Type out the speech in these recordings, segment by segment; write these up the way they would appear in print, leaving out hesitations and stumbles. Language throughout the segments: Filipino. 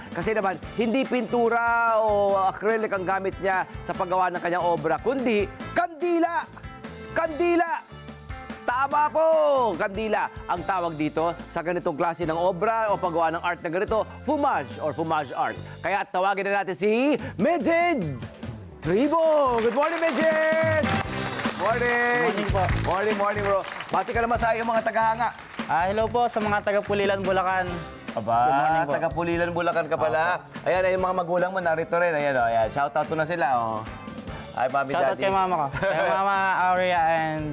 Kasi naman, hindi pintura o acrylic ang gamit niya sa paggawa ng kanyang obra, kundi kandila! Kandila! Tama po! Kandila ang tawag dito sa ganitong klase ng obra o paggawa ng art na ganito, fumage or fumage art. Kaya tawagin na natin si Mejed Tribo! Good morning, Mejed! Morning! Morning po. Morning, bro. Bati ka naman sa iyong mga tagahanga. Hello po sa mga taga-Pulilan, Bulacan. Aba, Good morning po. taga-Pulilan, Bulacan ka pala. Ayan, yung mga magulang mo narito rin. Ayan, ayan. Shoutout mo na sila, oh. Ay, mami, Shoutout daddy. kay mama ko. Kay mama Aurea and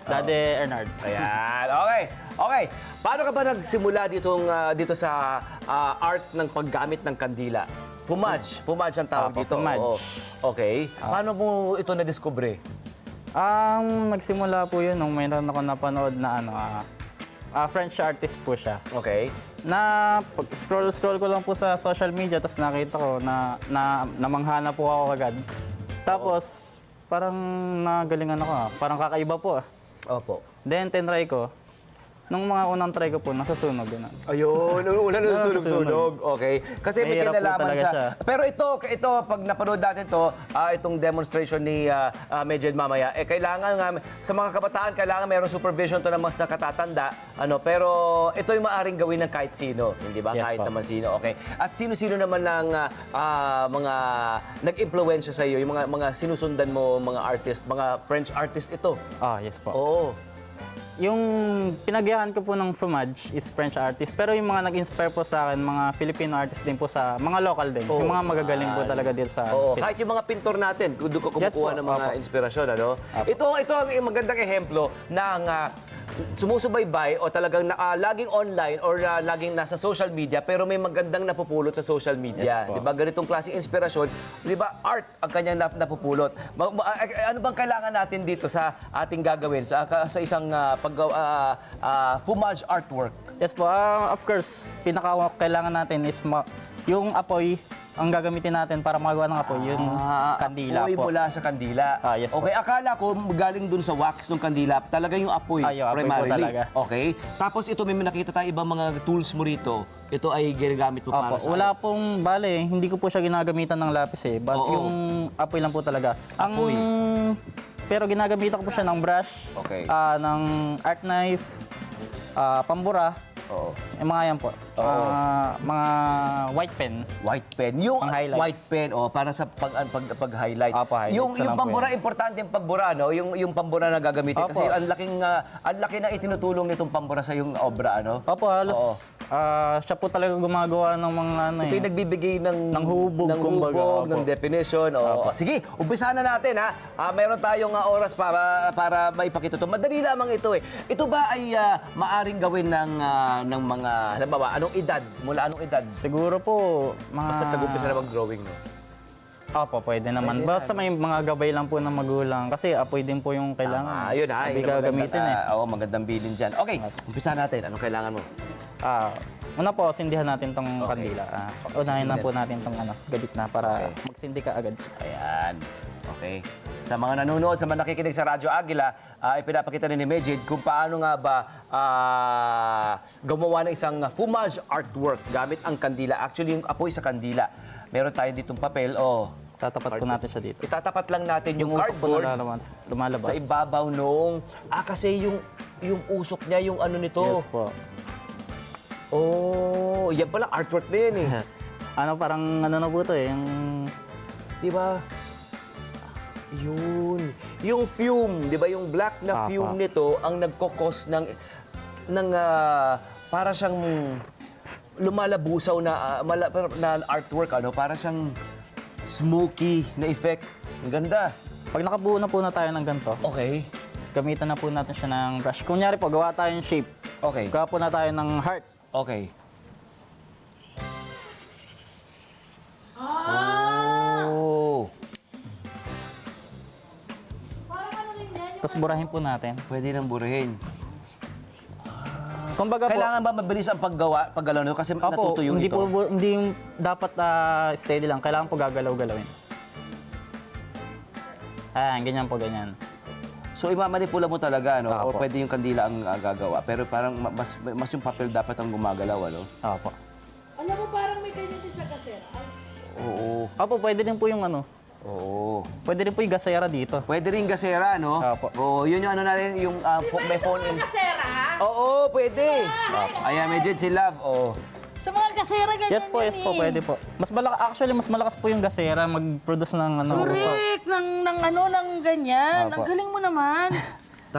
Daddy Ernard. Ayan, okay. Okay. Paano ka ba nagsimula dito sa art ng paggamit ng kandila? Fumage. Fumage ang tawag Apo, dito. fumage. Oo. Okay. Paano mo ito na-discover? Nagsimula po yun nung mayroon ako napanood na French artist po siya. Okay. Scroll ko lang po sa social media tapos nakita ko na namanghana po ako agad. Tapos parang nagalingan ako. Parang kakaiba po. Opo. Then tinry ko. Nung mga unang try ko po, nasusunog. Ganun. Ayun, una na sunog. Okay. Kasi may Mahirap po kinalaman talaga siya. siya. Pero ito pag napanood natin to, itong demonstration ni Mejed mamaya, kailangan nga, sa mga kabataan, kailangan mayroong supervision to ng mas nakatatanda. Pero ito yung maaring gawin ng kahit sino. Hindi ba? Yes, Kahit po. naman sino. Okay. At sino-sino naman ng mga nag-impluwensya sa iyo, yung mga sinusundan mo, mga artist, mga French artist ito. Yes po. Oo. Yung pinagyahan ko po ng Fumage is French artist, pero yung mga nag-inspire po sa akin, mga Filipino artist din po sa mga local din. Yung mga magagaling po talaga dito sa Oo, Philippines. kahit yung mga pintor natin, doon ka kumukuha Yes po, ng mga opo. inspirasyon, ano? Opo. Ito ang magandang ehemplo ng sumusubaybay o talagang laging online or laging nasa social media pero may magandang napupulot sa social media. Yes po. Di ba? Ganitong klaseng inspirasyon, di ba? Art ang kanyang napupulot. Ano bang kailangan natin dito sa ating gagawin sa isang fumage artwork? Yes po, of course, kailangan natin is yung apoy, ang gagamitin natin para magawa ng apoy, yung kandila apoy po. mula sa kandila. Yes po. Okay, akala ko galing dun sa wax ng kandila, talaga yung apoy, Yung apoy po primarily. talaga. Okay. Tapos ito, may nakita tayong ibang mga tools mo rito. Ito ay ginagamit mo para sa... Wala pong, hindi ko po siya ginagamitan ng lapis but Oo. yung apoy lang po talaga. Apoy. Pero ginagamitan ko po siya ng brush, Okay. ng art knife, pambura, Oo. yung mga yan po. Mga white pen. White pen. Yung Pang highlights. white pen, para sa pag-highlight. Highlights Yung na lang po pambura, yan. importante yung pagbura, no? Yung pambura na gagamitin. Opo. Kasi ang laki na itinutulong nitong pambura sa yung obra, ano? Opo, halos siya po talaga gumagawa ng mga Ito yung nagbibigay ng hubog, kumbaga. ng Opo. definition. Sige, umpisahan na natin, ha? Meron tayong oras para maipakita ito. Madali lamang ito, eh. Ito ba ay maaring gawin ng mga, halimbawa, anong edad? Mula anong edad? Siguro po, Basta tag-umpisa na mag-drawing, no? Opo, pwede naman. Basta may mga gabay lang po ng magulang. Kasi apoy din po yung kailangan. Ayun, ha? Hindi Yun ang gagamitin Oo, magandang bilin dyan. Okay, umpisahan natin. Anong kailangan mo? Una po, sindihan natin tong kandila. Unahin na sisindihan. po natin tong gabit na para Okay. magsindi ka agad. Ayan. Okay. Sa mga nanonood, sa mga nakikinig sa Radyo Agila, ipinapakita ni Mejed kung paano nga ba gumawa ng isang fumage artwork gamit ang kandila. Actually, yung apoy sa kandila. Meron tayo ditong papel. Tatapat po natin siya dito. Itatapat lang natin yung Usok po cardboard na lumalabas. sa ibabaw nung... kasi yung usok niya, yung ano nito. Yes po. Yan pala, artwork na yan eh. Parang na po ito eh. Yung... Di ba? Yun. Yung fume, di ba? Yung black na Apa. fume nito ang nagkokos ng para siyang lumalabusaw na artwork, para siyang smoky na effect. Ang ganda. Pag nakabuo na po na tayo ng ganito, Okay. gamitan na po natin siya ng brush. Kunyari po, gawa tayo ng shape. Okay. Gawa po na tayo ng heart. Okay. Tapos burahin po natin. Pwede nang burahin. Kumbaga po, Kailangan ba mabilis ang paggalaw nito? Kasi natutuyong hindi ito. hindi yung dapat steady lang. Kailangan po gagalaw-galawin. Ganyan po, ganyan. So imamanipula mo talaga, no? O Opo. pwede yung kandila ang gagawa. Pero parang mas yung papel dapat ang gumagalaw, ano? Opo. Alam mo, parang may ganyan din Opo, pwede din po yung ano. Oo. Pwede rin po yung gasera dito. Pwede rin gasera, no? Opo. Oo, yun yung ano natin, yung may phone in. Kasera? Oo, pwede. Ayan, medyo si Love. Oo. Sa mga kasera ganyan Yes po, pwede po. Mas malakas po yung gasera mag-produce ng ano, usok. Correct, ng ganyan. Opo. Ang galing mo naman.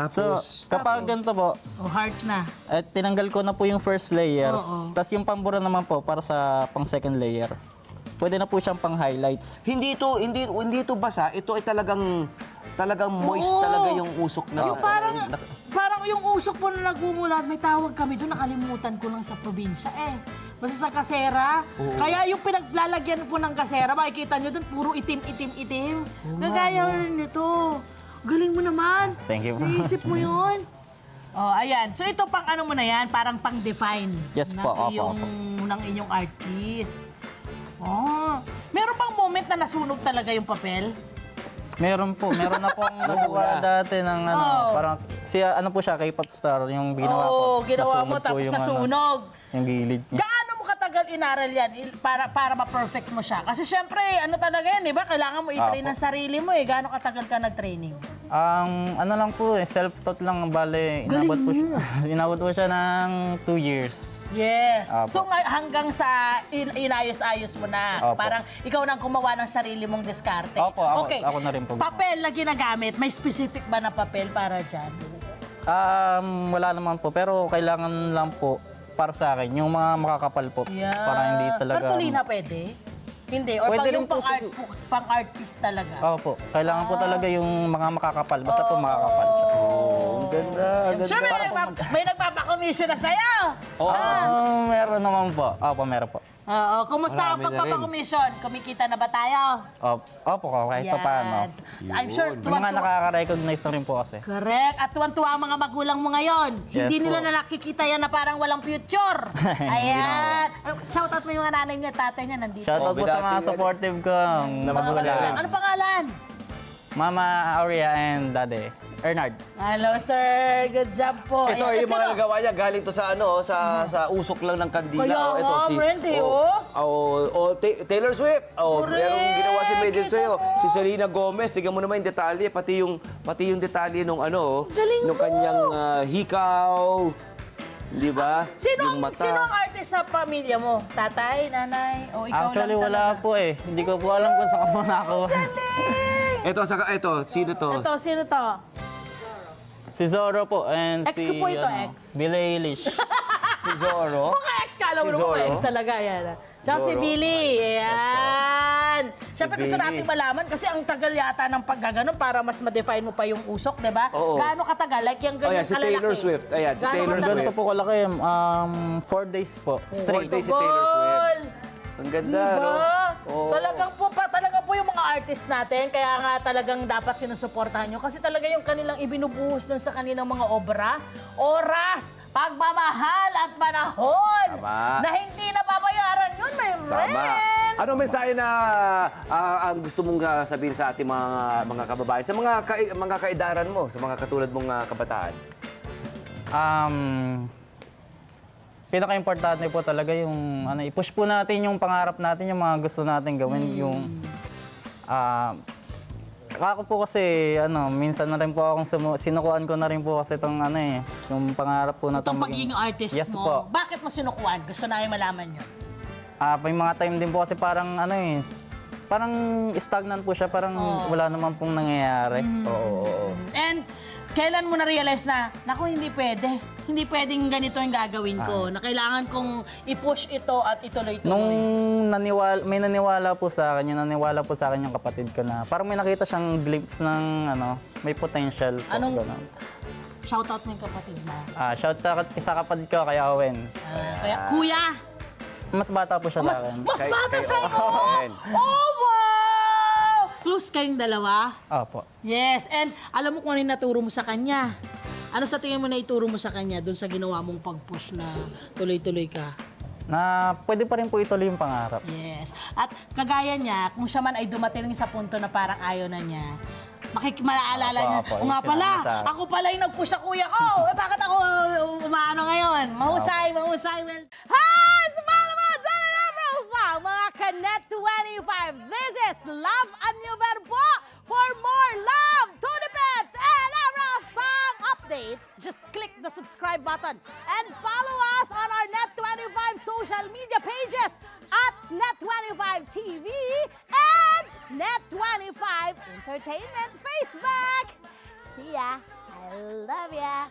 So, kapag ganito po, Heart na. tinanggal ko na po yung first layer. Oo. Tapos yung pambura naman po para sa pang second layer. Pwede na po siyang pang highlights. Hindi ito basa. Ito ay talagang moist Oo. talaga yung usok na. Yung parang yung usok po na nagmumulat, may tawag kami doon, nakalimutan ko lang sa probinsya Basta sa kasera. Kaya yung pinaglalagyan po ng kasera, makikita nyo doon, puro itim. Nagaya rin nito. Galing mo naman. Thank you po. Naisip mo yun. Oh, ayan. So ito pang ano mo na yan, parang pang-define Yes ng po, opo, iyong, ng inyong artist. Oh, meron bang moment na nasunog talaga yung papel? Meron na pong nagawa dati ng ano, parang siya ano po siya K-pop star yung ginawa ko. Oo, ginawa mo Nasunog po tapos yung, nasunog. yung gilid niya. Gaano mo katagal inaral yan para ma-perfect mo siya? Kasi syempre, ano talaga yan, di ba? Kailangan mo i-train ang sarili mo Gaano katagal ka nag-training? Ano lang po, self-taught lang, bale, inabot po siya ng 2 years. Yes. Apo. So hanggang sa inayos-ayos mo na. Opo. Parang ikaw nang gumawa ng sarili mong diskarte. Opo, ako na rin po. Papel na ginagamit, may specific ba na papel para dyan? Wala naman po, pero kailangan lang po para sa akin, yung mga makakapal po. Yeah. Para hindi talaga... Cartolina pwede? Hindi. Or Pwede pang yung rin po pang-artist talaga? Opo, kailangan po talaga yung mga makakapal, basta po makakapal siya. Ang ganda. Sure, may nagpapakomisyon na sa'yo. Meron naman po. Opo, meron po. Oo. Kumusta ang Marami na rin. pagpapakomisyon? Kumikita na ba tayo? Opo, kahit pa paano. I'm sure Yung mga nakaka-recognize na rin po kasi. Correct. At tuwan-tuwa ang mga magulang mo ngayon. Yes Hindi nila po. na nakikita yan na parang walang future. Ayan. Shoutout mo yung mga nanay niya, tatay niya nandito. Shoutout po sa mga dati- supportive ko na magulang. Ano pangalan? Mama Aurea and Daddy Ernard. Hello, sir. Good job po. Ito Ayan. yung mga Sino? nagawa niya galing to sa sa usok lang ng kandila. Kaya Oh, nga, Brandy, Taylor Swift. Correct. Merong ginawa si Major Kita sa'yo. mo. Si Selena Gomez, tingnan mo naman yung detalye, pati yung detalye nung Galing nung mo. kanyang hikaw. Di ba? Yung mata. Sino ang artist sa pamilya mo? Tatay, nanay, o ikaw Actually, lang wala talaga? po eh. Hindi ko po alam kung saan ko nakakuha. Ito, sino to? Ito, sino to? Si Zorro po and Ex si ko po ito, ex. Billie Eilish. Si Zorro. Mga ex, kala mo Si naman mga Zorro? ex talaga. Yan. Tsaka si Zorro. Billy. Ayan. Siyempre gusto Billy. natin malaman kasi ang tagal yata ng paggaganon para mas ma-define mo pa yung usok, di ba? Oo. Gaano katagal? Like yung ganyan Ayan, si kalalaki. Taylor Swift. Ayan, si Gaano Taylor katagal? Ganito po kalaki, 4 days po. 4 Straight. days si Taylor Swift. Tol! Ang ganda, no? Diba? Oo. Talagang po yung mga artist natin, kaya nga talagang dapat sinusuportahan nyo. Kasi talaga yung kanilang ibinubuhos dun sa kanilang mga obra, oras, pagmamahal at panahon Tama. na hindi nababayaran yun, my friend. Tama. Anong mensahe na ang gusto mong sabihin sa ating mga kababayan, sa mga kaedaran mo, sa mga katulad mong kabataan? Pinaka-importante po talaga yung i-push po natin yung pangarap natin, yung mga gusto natin gawin, yung ako po kasi minsan na rin po akong sinukuan ko na rin po kasi itong yung pangarap po na Itong pagiging artist Yes mo, po. bakit mo sinukuan? Gusto na yung malaman yun. May mga time din po kasi parang parang stagnant po siya, parang wala naman pong nangyayari. Oo. And kailan mo na-realize na, naku, hindi pwede. Hindi pwedeng ganito yung gagawin ko. Na kailangan kong i-push ito at ituloy-tuloy. Nung may naniwala po sa akin, yung kapatid ko na parang may nakita siyang glimpse ng may potential po. Anong- ganun. Shoutout mo yung kapatid mo. Shout out sa kapatid ko, kay Owen. Kaya, kuya, Mas bata po siya sa akin. mas bata kay sa'yo! Owen. Oh, wow! Close kayong dalawa? Opo. Yes, and alam mo kung ano yung naturo mo sa kanya. Ano sa tingin mo na ituro mo sa kanya doon sa ginawa mong pag-push na tuloy-tuloy ka? Na pwede pa rin po ituloy yung pangarap. Yes. At kagaya niya, kung siya man ay dumating sa punto na parang ayaw na niya, maalala niya, Opo, o nga yung pala, sinabi sa akin." ako pala yung nag-push sa kuya ko. Bakit ako umaano ngayon? Mahusay. Well, hi! Sa mga naman, dyan na bro! Wow, mga Net25. This is Love Anyo Verbo. For more love, Tunipet, and everything updates, just click the subscribe button and follow us on our Net25 social media pages at Net25 TV and Net25 Entertainment Facebook. See ya. I love ya.